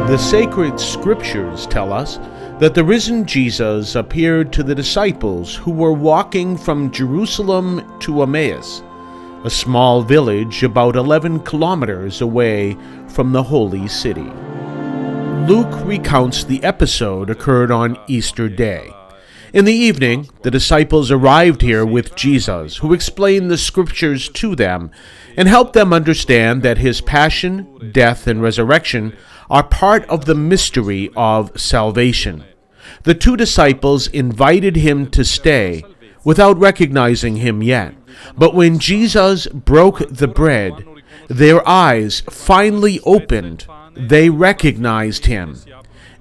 The sacred scriptures tell us that the risen Jesus appeared to the disciples who were walking from Jerusalem to Emmaus, a small village about 11 kilometers away from the holy city. Luke recounts the episode occurred on Easter Day. In the evening, the disciples arrived here with Jesus, who explained the scriptures to them and helped them understand that his passion, death, and resurrection are part of the mystery of salvation. The two disciples invited him to stay without recognizing him yet. But when Jesus broke the bread, their eyes finally opened. They recognized him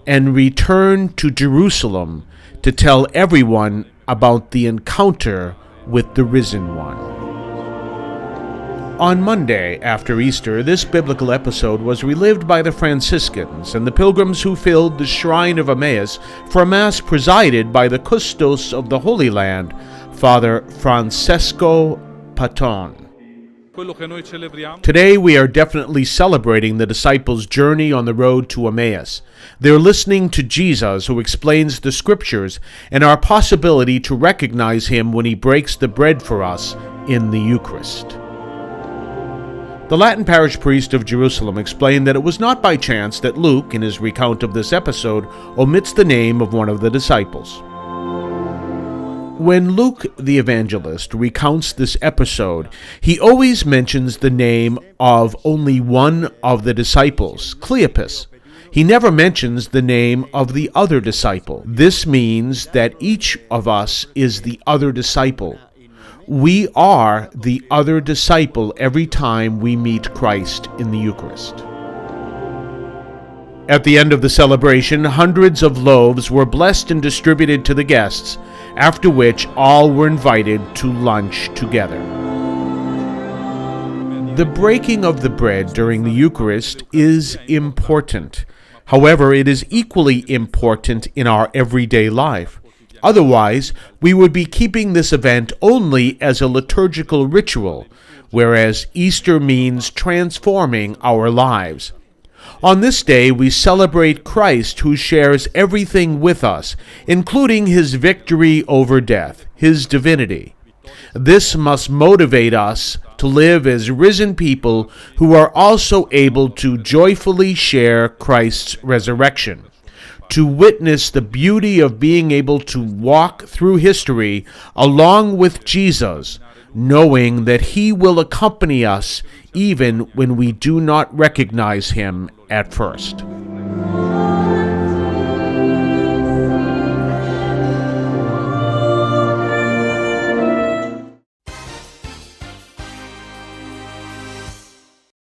and returned to Jerusalem to tell everyone about the encounter with the risen one. On Monday after Easter, this biblical episode was relived by the Franciscans and the pilgrims who filled the shrine of Emmaus for a Mass presided by the Custos of the Holy Land, Father Francesco Paton. Today we are definitely celebrating the disciples' journey on the road to Emmaus. They're listening to Jesus, who explains the scriptures and our possibility to recognize him when he breaks the bread for us in the Eucharist. The Latin parish priest of Jerusalem explained that it was not by chance that Luke, in his recount of this episode, omits the name of one of the disciples. When Luke the evangelist recounts this episode, he always mentions the name of only one of the disciples, Cleopas. He never mentions the name of the other disciple. This means that each of us is the other disciple. We are the other disciple every time we meet Christ in the Eucharist. At the end of the celebration, hundreds of loaves were blessed and distributed to the guests, after which all were invited to lunch together. The breaking of the bread during the Eucharist is important. However, it is equally important in our everyday life. Otherwise, we would be keeping this event only as a liturgical ritual, whereas Easter means transforming our lives. On this day, we celebrate Christ, who shares everything with us, including his victory over death, his divinity. This must motivate us to live as risen people who are also able to joyfully share Christ's resurrection, to witness the beauty of being able to walk through history along with Jesus, knowing that he will accompany us even when we do not recognize him at first.